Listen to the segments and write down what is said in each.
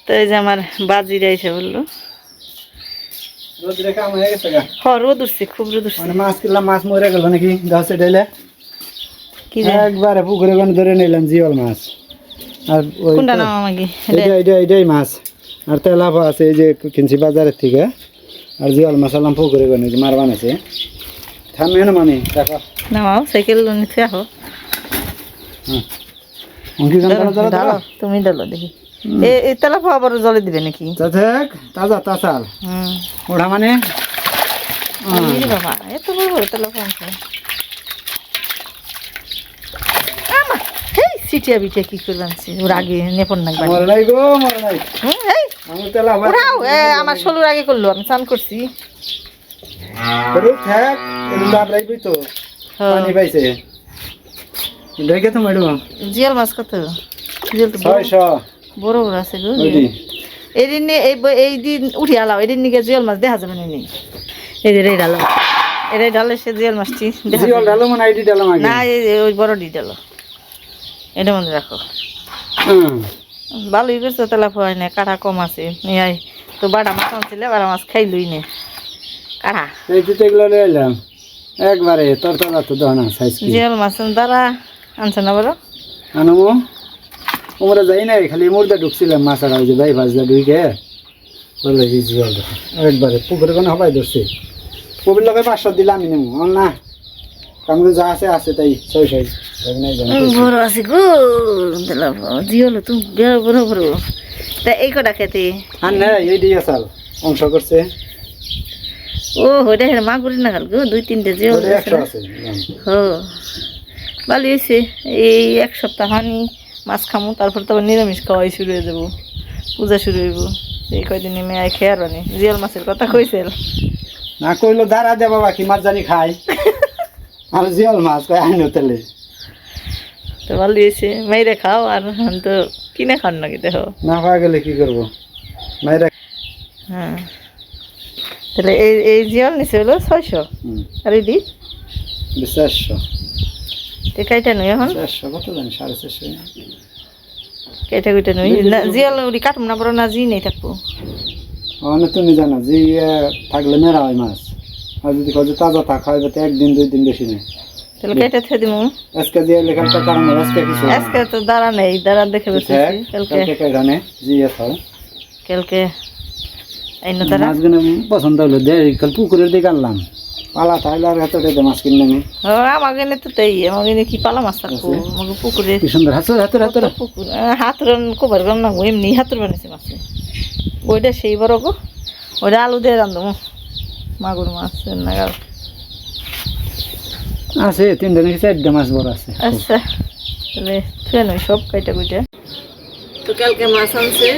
তো এই যে আমার বাজিরা এসে বললো রোদ রেখে আমার হয়ে গেছে গা। রোদ উঠছে, খুব রোদ উঠছে। মানে মাছ কিনলাম, মাছ মরে গেল নাকি গাছে ডাইলে কি যে একবারে পুকুরে কোন ধরে নিলাম জিওল মাছ। আর ওই কোনটা নাম আমাকে এটাই মাছ। আর তেলাপা আছে এই যে কিনছি বাজারের থেকে। আর জিওল মাছ আলাম পুকুরে কোন মার বানাইছে। থামে না মানে দেখো নামাও, সাইকেল নিচে আহো। হ্যাঁ অঙ্কি গান ডালো, তুমি ডালো দেখি। এই তেলাপা আবার জলে দিবে নাকি? তাজা তাসাল ওটা মানে বাবা এত বড় বড় তেলাপা আছে। সিটিয়া বিটিয়া কি করে আনছি ওর আগে নেপন না মরে নাই গো, মরে নাই। আমি তেলাপা আমার ষোলোর আগে করলো, আমি স্নান করছি। থাক রাখবি তো পানি পাইছে দেখে তো ম্যাডাম। জিয়াল মাছ কত? জিয়াল তো 600 বড় বড় আছে গো। এদিন এই দিন উঠি আলাও, এদিন নিকে জিয়াল মাছ দেখা যাবে না। এই যে ডালো, এটাই ডালে সে জিয়াল মাছটি জিয়াল ডালো মানে আইডি ডালো আগে না, ওই বড় ডি ডালো এটা মধ্যে রাখো। ভালোই করছো, তেলাপা হয় না, কাটা কম আছে। ইয়াই তো বাড়া মাছ আনছিলে, বাড়া মাছ খাইলই নে কাটা। এই তো এগুলো নিয়ে এলাম একবারে তোর তোরা তো দহনা সাইজ কি জিয়াল মাছ দ্বারা আনছে না বলো আনমো ওমরা যাই নাই, খালি মুর্দা ঢুকছিলাম মাছ আর ওই যে ভাই ভাজলা ঢুকে বলে জিয়াল একবারে পুকুরে কোনো হবাই ধরছে। কবির লোকের 500 দিলাম আমি নেবো না, কামড়ে যা আছে আছে তাই 600 বড় আছে গো তেলাপা। জিয়াল তো বড় বড়। তা এই কটা খেতে আর না এই দিয়ে আসাল অংশ করছে। ও ওইটা মাগুরি না গো, 2-3টে জিয়াল আছে। ভালো হয়েছে। এই এক সপ্তাহ হানি মাছ খামো, তারপর তো আবার নিরামিষ খাওয়াই শুরু হয়ে যাবো, পূজা শুরু হইব। এই কয়দিনে মেয়ে খেয়ার বানি জিয়াল মাছের কথা কইছিল না, কইলো দাঁড়া দে বাবা কি মাছ জানি খাই আর জিয়াল মাছ কই আইনো তেলে। তো ভালো হয়েছে, মেয়েরে খাও আর তো কিনে খান নাকি দেখো না পাওয়া গেলে কি করবো মাইরা। হ্যাঁ তাহলে এই জিয়াল নিচে হলো 600 আর এই দি 400 কাইটা নই এখন 400 কত জানি 450 কাইটা কুইটা নই না জিয়াল উড়ি কাটম না বড় না জি নেই থাকবো। অনেক তুমি জানো যে থাকলে মেরা হয় মাছ, আর যদি কাজে তাজা থাকা হয় তো 1-2 দিন বেশি নেই। তাহলে কাইটা থে দিমু আজকে যে লেখাটা কারণ আজকে কিছু আজকে তো দাঁড়া নেই, দাঁড়া দেখে বসেছি। কালকে কাইরানে জি আছে কালকে আইনো দাঁড়া মাছগুলো পছন্দ হলো দে কাল পুকুরের দিকে আনলাম পালা তাইলে আর হাতে মাছ কিনলাম। আমাকে তো তাই আমাকে কি পালা মাছ থাকবো আমাকে পুকুরে কি সুন্দর হাতের পুকুর হাতুর কবার গম না এমনি হাতুর বানিয়েছে মাছে। ওইটা সেই বড় গো, ওইটা আলু দিয়ে রান্ধবো মাগুর মাছ নাগাল আছে 3টা নাকি 4টা মাছ বড় আছে। আচ্ছা তাহলে থুয়ে নই সব কাইটা কুইটা। তো কালকে মাছ আনছে,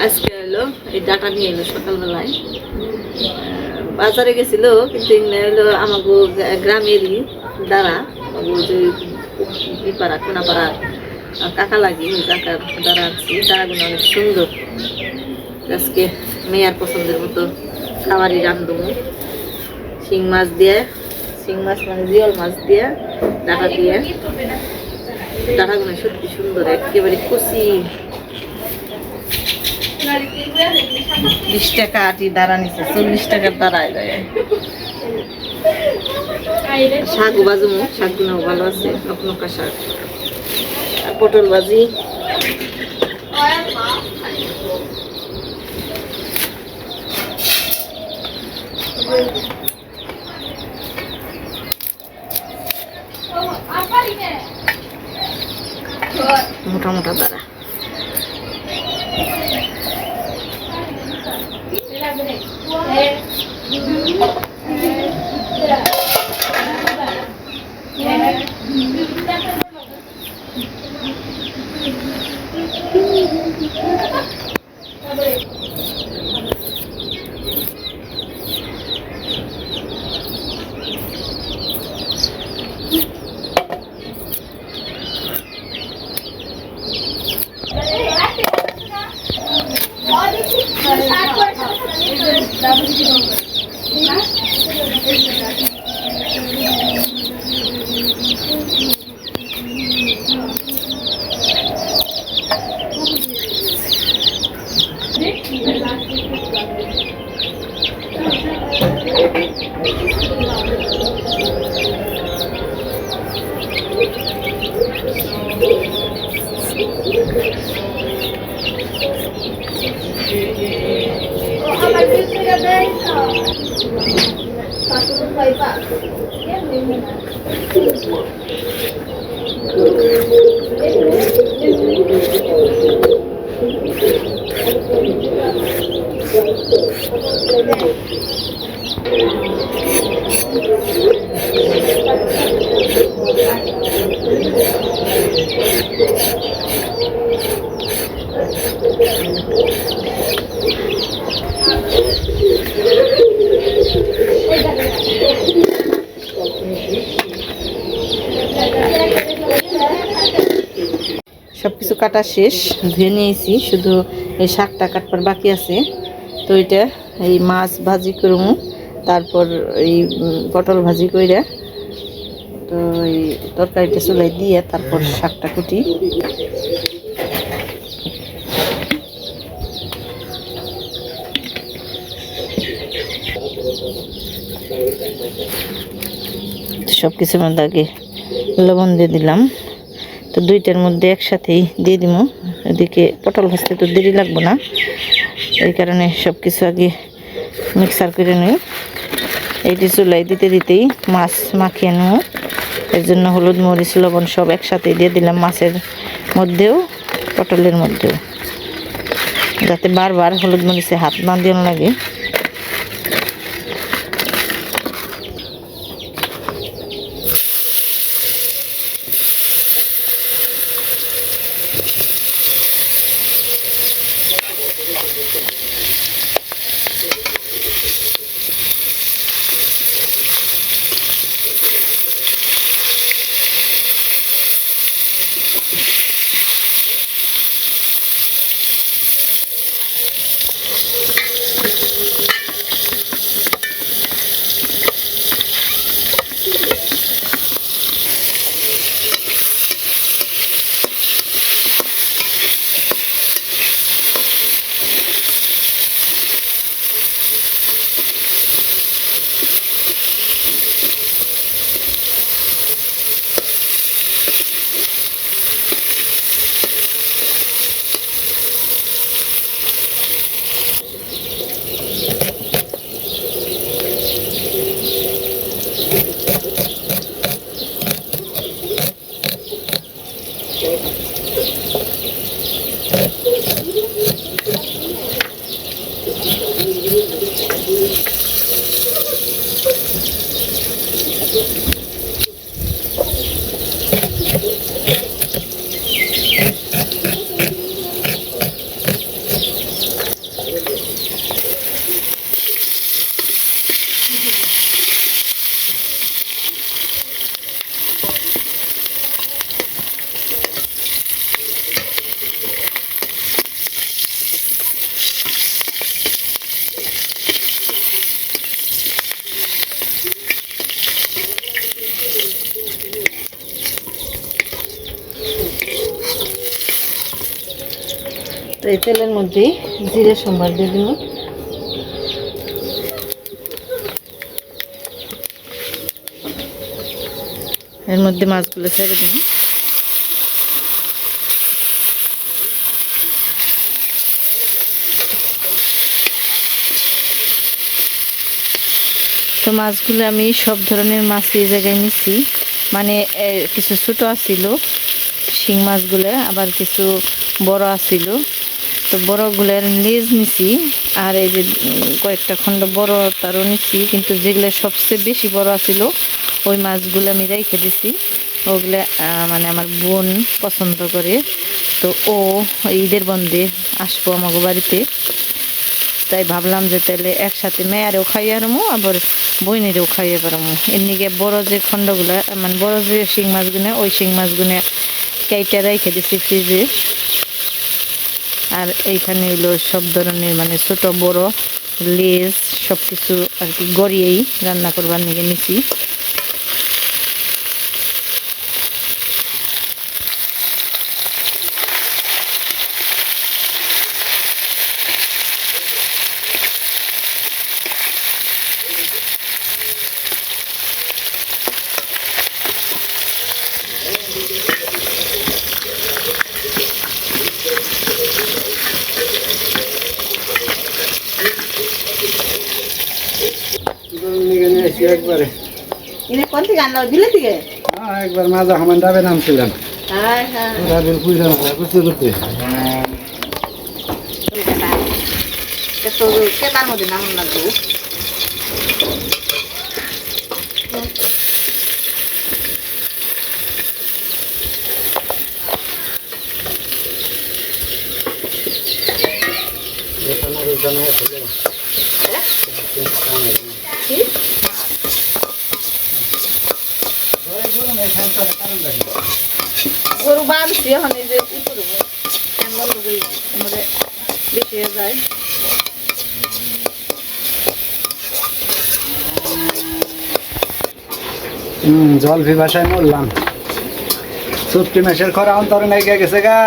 আজকে এলো এই ডাটা নিয়ে এলো সকালবেলায়। বাজারে গেছিল কিন্তু এলো আমাকে গ্রামেরই দ্বারা যে পাড়া কোনাপাড়া কাকা লাগি ওই কাকার দ্বারা আনছি। দ্বারাগুলো অনেক সুন্দর। আজকে মেয়ার পছন্দের মতো খাবারই রান্ধবো। শিং মাছ দিয়ে, শিং মাছ মানে জিয়াল মাছ দিয়ে ডাটা দিয়ে। ডাটাগুলো সত্যি সুন্দর, একেবারে কচি। 20 টাকা আটি দাঁড়া নিচ্ছে, 40 টাকার দাঁড়ায় যায়। শাক বাজুমো, শাকগুলো ভালো আছে, নকনকা শাক। আর পটল ভাজি। মোটা মোটা দাঁড়া সবকিছু কাটা শেষ, ধুয়ে নিয়েছি, শুধু এই শাকটা কাটবার বাকি আছে। তো এটা এই মাছ ভাজি করব, তারপর এই পটল ভাজি কইরা তো এই তরকারিটা চুলাই দিয়ে তারপর শাকটা কুটি। সব কিছুর মধ্যে আগে লবণ দিয়ে দিলাম, তো দুইটার মধ্যে একসাথেই দিয়ে দিব। এদিকে পটল ভাজতে তো দেরি লাগবে না, এই কারণে সব কিছু আগে মিক্সার করে নিই। এইটি চুলাই দিতে দিতেই মাছ মাখিয়ে নেব, এর জন্য হলুদ মরিচ লবণ সব একসাথে দিয়ে দিলাম, মাছের মধ্যেও পটলের মধ্যেও, যাতে বারবার হলুদ মরিচে হাত না দিয়ে লাগে। তো এই তেলের মধ্যে জিরে সম্বার দিয়ে দিব, এর মধ্যে মাছগুলো ছেড়ে দিন। তো মাছগুলো আমি সব ধরনের মাছ এই জায়গায় নিছি, মানে কিছু ছোটো আছিল শিং মাছগুলো, আবার কিছু বড় আছিল। তো বড়গুলোর লেজ নিছি, আর এই যে কয়েকটা খণ্ড বড় তারও নিছি, কিন্তু যেগুলো সবচেয়ে বেশি বড় আছিল ওই মাছগুলো আমি রেখে দিছি। ওগুলো মানে আমার বোন পছন্দ করে, তো ও ঈদের বন্ধে আসবো আমাকে বাড়িতে, তাই ভাবলাম যে তাহলে একসাথে মেয়ারেও খাইয়ে আরমো, আবার বইনেরও খাইয়ে পারমো। এমনিকে বড় যে খণ্ডগুলো, মানে বড় যে শিং মাছগুলো, ওই শিং মাছগুলো কেটে রেখে দিছি ফ্রিজে। আর এইখানে হলো সব ধরনের মানে ছোট বড় লেজ সব কিছু আর কি গড়িয়েই রান্না করবার নিয়ে নিছি। দিছি একবারে। ইনে কোন থেকে আনলো দিলে থেকে একবার মাজা সমান ডাবে নামছিলাম। হ্যাঁ হ্যাঁ পুরা বেল পুইরা না করতে করতে। তো কেতার মধ্যে নাম লাগবে গরু বাঁধছি এখন এই যে কি করবো কেমন মানে বেশি হয়ে যায় জল ভাষায় মরলাম। চুটকি মাসের খরা অন্তরে নাই গেছে গা।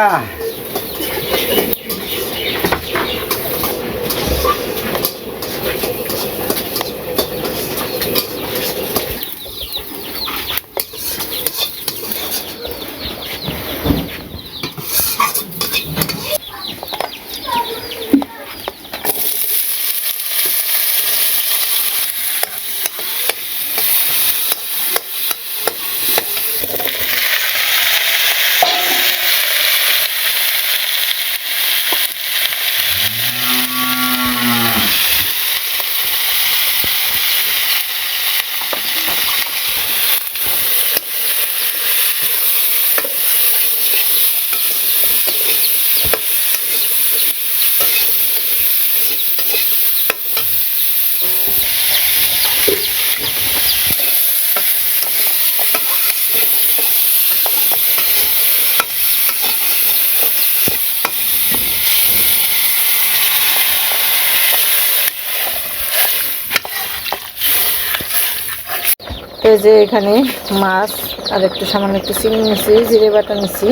এই যে এখানে মাছ আর একটু সামান্য একটু চিনি নিচ্ছি, জিরে বাটা নিচ্ছি,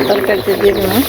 তরকারিতে দিয়ে দিলাম।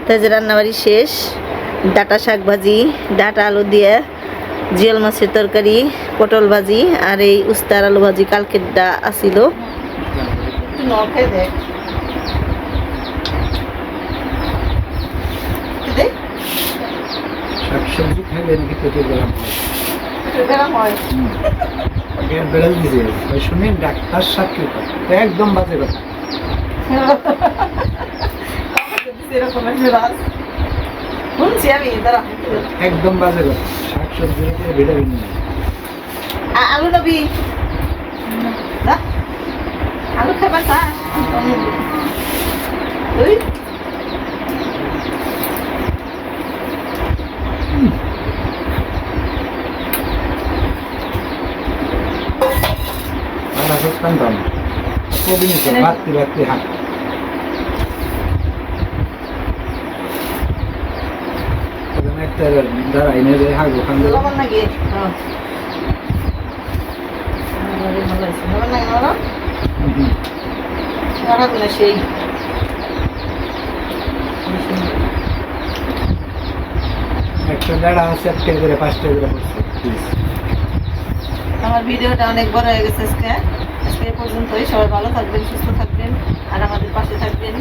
তাই যে রান্নাবাড়ি শেষ, ডাঁটা শাক ভাজি, ডাঁটা আলু দিয়ে জিয়াল মাছের তরকারি, পটল ভাজি আর এই উস্তার আলু ভাজি কালকের ডা আসিল। শাকসবজি খাইলে নাকি পেটে গরম হয়। বেড়াল দিছে শুনেন ডাক্তার সাক্ষী একদম বাজে কথা। একদম বাজে কথা, শাকসবজি ভিটামিন নেই। আলু নবী আলু খাবার রাত্রি রাত্রি হাট একটা দাঁড়াই না যে হাঁক ওখান নাকি সেই একটা দাঁড়া আছে 1 টাকা করে 5 টাকা করে পড়ছে। আমার ভিডিওটা অনেক বড় হয়ে গেছে আজকে এই পর্যন্তই। সবাই ভালো থাকবেন, সুস্থ থাকবেন আর আমাদের পাশে থাকবেন।